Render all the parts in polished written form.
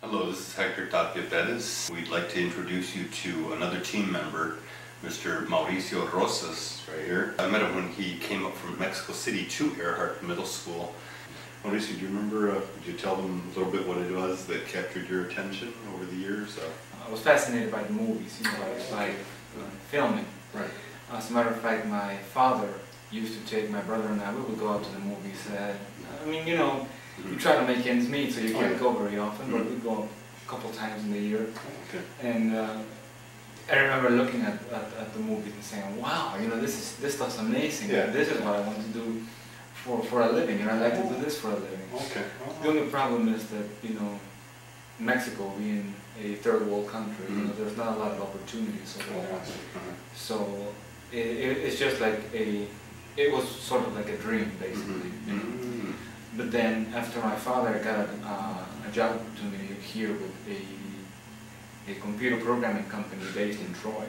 Hello, this is Hector Tapia Perez. We'd like to introduce you to another team member, Mr. Maurizio Rosas, right here. I met him when he came up from Mexico City to Earhart Middle School. Mauricio, do you remember, did you tell them a little bit what it was that captured your attention over the years? I was fascinated by the movies, by filming. Right. As a matter of fact, my father used to take my brother and I, we would go out to the movies. You try to make ends meet, so you can't go very often, but we'd go a couple times in the year. Okay. And I remember looking at the movies and saying, wow, this stuff's amazing. Yeah. This is what I want to do for a living, and I'd like to do this for a living. Okay. The only problem is that, Mexico being a third world country, there's not a lot of opportunities over there. So it's just like it was sort of like a dream, basically. But then after my father got a job opportunity here with a computer programming company based in Troy,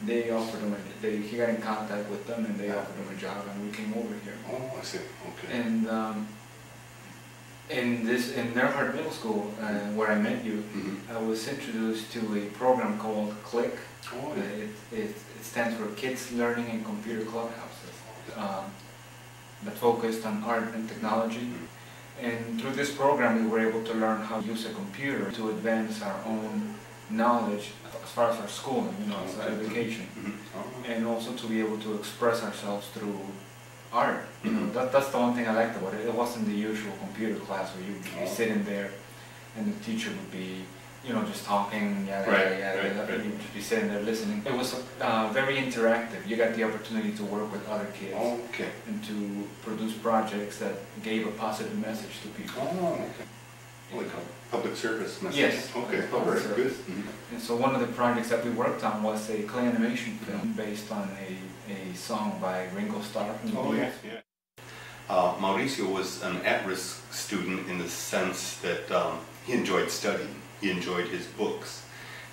they offered him he got in contact with them and they offered him a job, and we came over here. Oh, I see. Okay. And in Earhart Middle School, where I met you, I was introduced to a program called CLICK. Oh, yeah. It stands for Kids Learning in Computer Clubhouses. That focused on art and technology. And through this program we were able to learn how to use a computer to advance our own knowledge as far as our schooling, as our education. And also to be able to express ourselves through art. That's the one thing I liked about it. It wasn't the usual computer class where you'd be sitting there and the teacher would be just talking, and you'd just be sitting there listening. It was very interactive. You got the opportunity to work with other kids and to produce projects that gave a positive message to people. Like a public service message? Yes. Okay, public good. And so one of the projects that we worked on was a clay animation film based on a song by Ringo Starr from the Beatles. Mauricio was an at-risk student in the sense that he enjoyed studying. He enjoyed his books.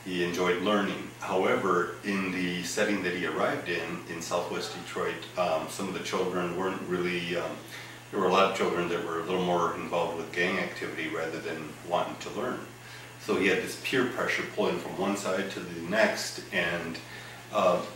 He enjoyed learning. However, in the setting that he arrived in Southwest Detroit, some of the children weren't really, there were a lot of children that were a little more involved with gang activity rather than wanting to learn. So he had this peer pressure pulling from one side to the next, and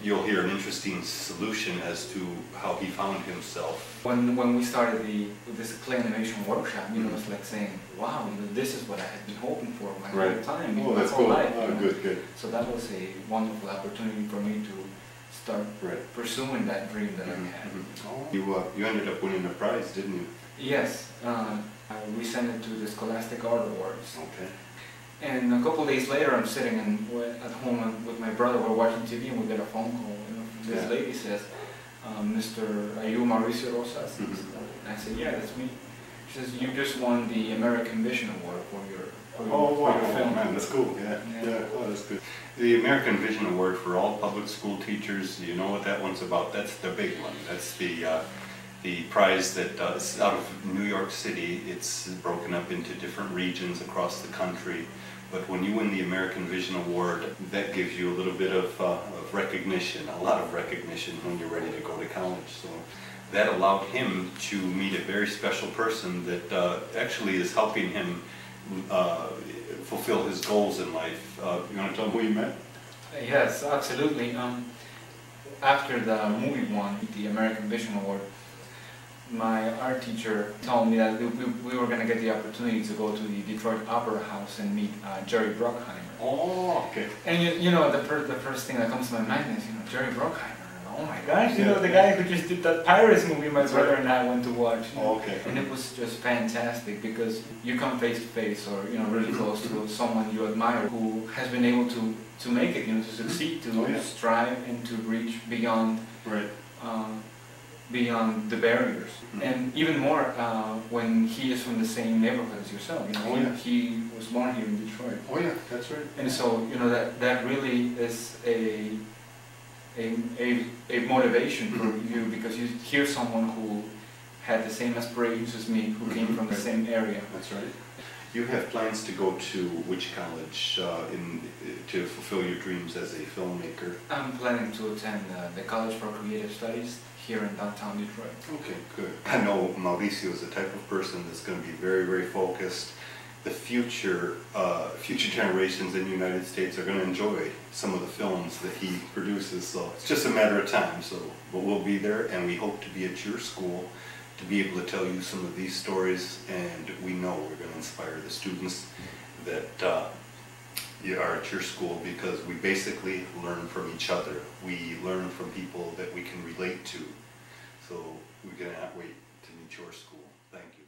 you'll hear an interesting solution as to how he found himself. When we started this clay animation workshop, it was like saying, wow, this is what I had been hoping for my whole time, oh, that's my whole cool. life. Good. So that was a wonderful opportunity for me to start pursuing that dream that I had. You ended up winning a prize, didn't you? Yes. We sent it to the Scholastic Art Awards. Okay. And a couple of days later, I'm sitting at home with my brother. We're watching TV, and we get a phone call. This lady says, "Are you Maurizio Rosas?" And I said, "Yeah, that's me." She says, "You just won the American Vision Award for your film." Man, that's cool. Yeah. Oh, that's good. The American Vision Award for all public school teachers. You know what that one's about? That's the big one. That's the prize that is out of New York City. It's broken up into different regions across the country. But when you win the American Vision Award, that gives you a little bit of recognition, a lot of recognition when you're ready to go to college. So that allowed him to meet a very special person that actually is helping him fulfill his goals in life. You want to tell him who you met? Yes, absolutely. After the movie won the American Vision Award, my art teacher told me that we were going to get the opportunity to go to the Detroit Opera House and meet Jerry Bruckheimer. Oh, okay. And the first thing that comes to my mind is, Jerry Bruckheimer. Oh my gosh, the guy who just did that Pirates movie my brother and I went to watch. And it was just fantastic because you come face to face or really close to someone you admire who has been able to make it, to succeed, to strive and to reach beyond beyond the barriers. And even more when he is from the same neighborhood as yourself. He was born here in Detroit. Oh yeah, that's right. And so that really is a motivation for you, because you hear someone who had the same aspirations as me, who came from the same area. That's right. You have plans to go to which college to fulfill your dreams as a filmmaker? I'm planning to attend the College for Creative Studies here in downtown Detroit. Okay, good. I know Mauricio is the type of person that's going to be very, very focused, the future generations in the United States are going to enjoy some of the films that he produces. So it's just a matter of time. So, but we'll be there, and we hope to be at your school to be able to tell you some of these stories. And we know we're going to inspire the students that you are at your school, because we basically learn from each other. We learn from people that we can relate to. So we cannot wait to meet your school. Thank you.